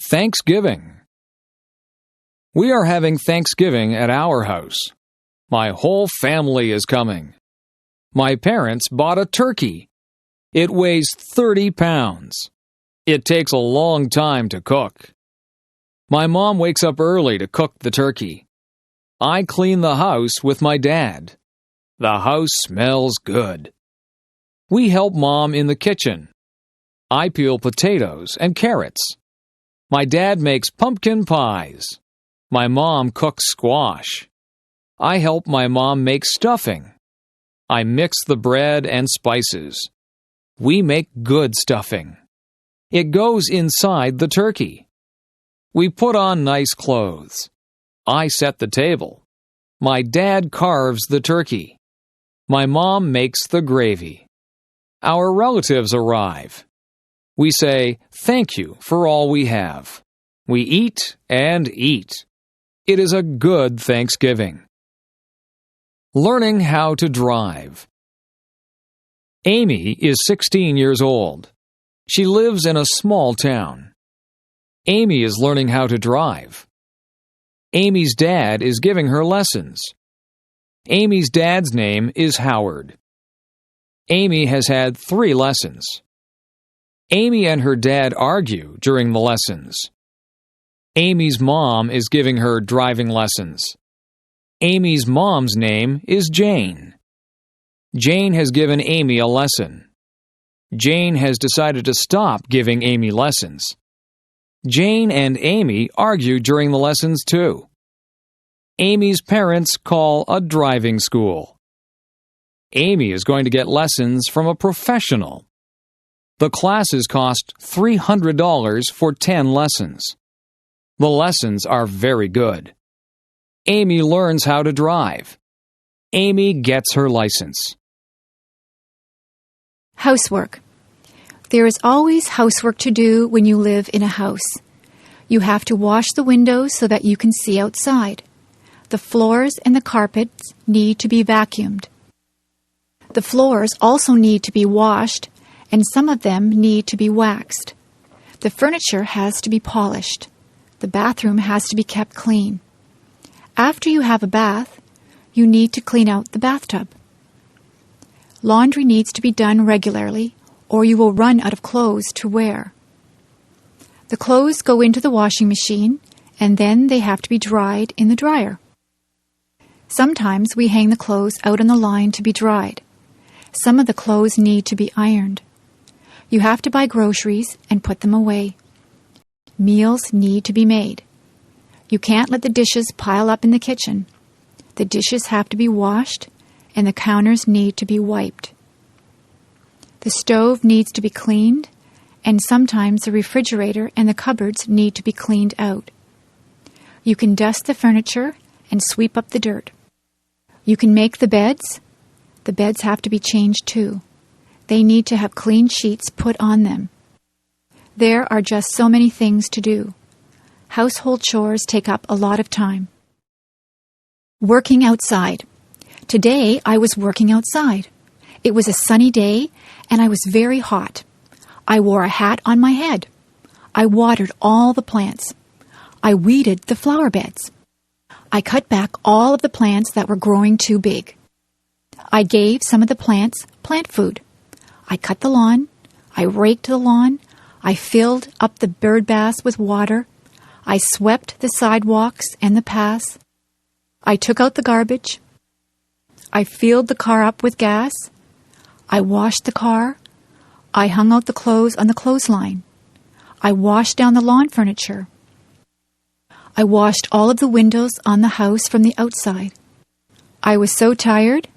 Thanksgiving. We are having Thanksgiving at our house. My whole family is coming. My parents bought a turkey. It weighs 30 pounds. It takes a long time to cook. My mom wakes up early to cook the turkey. I clean the house with my dad. The house smells good. We help Mom in the kitchen. I peel potatoes and carrots. My dad makes pumpkin pies. My mom cooks squash. I help my mom make stuffing. I mix the bread and spices. We make good stuffing. It goes inside the turkey. We put on nice clothes. I set the table. My dad carves the turkey. My mom makes the gravy. Our relatives arrive. We say, "Thank you for all we have." We eat and eat. It is a good Thanksgiving. Learning how to drive. Amy is 16 years old. She lives in a small town. Amy is learning how to drive. Amy's dad is giving her lessons. Amy's dad's name is Howard. Amy has had 3 lessons. Amy and her dad argue during the lessons. Amy's mom is giving her driving lessons. Amy's mom's name is Jane. Jane has given Amy a lesson. Jane has decided to stop giving Amy lessons. Jane and Amy argue during the lessons too. Amy's parents call a driving school. Amy is going to get lessons from a professional. The classes cost $300 for 10 lessons. The lessons are very good. Amy learns how to drive. Amy gets her license. Housework. There is always housework to do when you live in a house. You have to wash the windows so that you can see outside. The floors and the carpets need to be vacuumed. The floors also need to be washed, and some of them need to be waxed. The furniture has to be polished. The bathroom has to be kept clean. After you have a bath, you need to clean out the bathtub. Laundry needs to be done regularly, or you will run out of clothes to wear. The clothes go into the washing machine, and then they have to be dried in the dryer. Sometimes we hang the clothes out on the line to be dried. Some of the clothes need to be ironed. You have to buy groceries and put them away. Meals need to be made. You can't let the dishes pile up in the kitchen. The dishes have to be washed, and the counters need to be wiped. The stove needs to be cleaned, and sometimes the refrigerator and the cupboards need to be cleaned out. You can dust the furniture and sweep up the dirt. You can make the beds. The beds have to be changed too. They need to have clean sheets put on them. There are just so many things to do. Household chores take up a lot of time. Working outside. Today I was working outside. It was a sunny day and I was very hot. I wore a hat on my head. I watered all the plants. I weeded the flower beds. I cut back all of the plants that were growing too big. I gave some of the plants plant food. I cut the lawn. I raked the lawn. I filled up the bird baths with water. I swept the sidewalks and the paths. I took out the garbage. I filled the car up with gas. I washed the car. I hung out the clothes on the clothesline. I washed down the lawn furniture. I washed all of the windows on the house from the outside. I was so tired,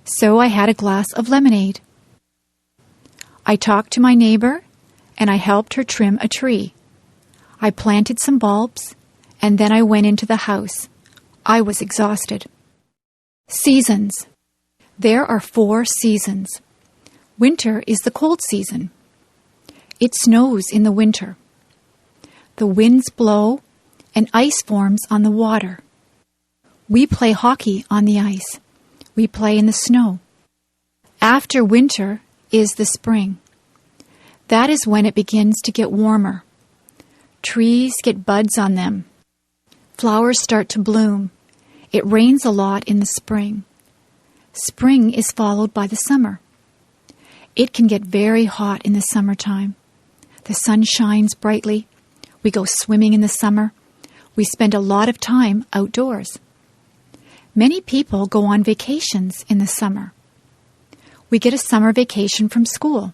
so I had a glass of lemonade. I talked to my neighbor, and I helped her trim a tree. I planted some bulbs, and then I went into the house. I was exhausted. Seasons. There are 4 seasons. Winter is the cold season. It snows in the winter. The winds blow, and ice forms on the water. We play hockey on the ice. We play in the snow. After winter is the spring. That is when it begins to get warmer. Trees get buds on them. Flowers start to bloom. It rains a lot in the spring. Spring is followed by the summer. It can get very hot in the summertime. The sun shines brightly. We go swimming in the summer. We spend a lot of time outdoors. Many people go on vacations in the summer. We get a summer vacation from school.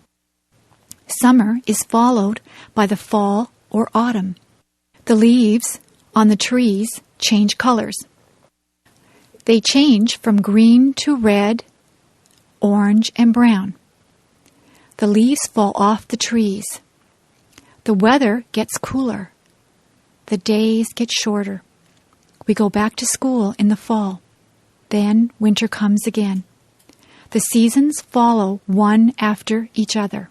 Summer is followed by the fall or autumn. The leaves on the trees change colors. They change from green to red, orange, and brown. The leaves fall off the trees. The weather gets cooler. The days get shorter. We go back to school in the fall. Then winter comes again. The seasons follow one after each other.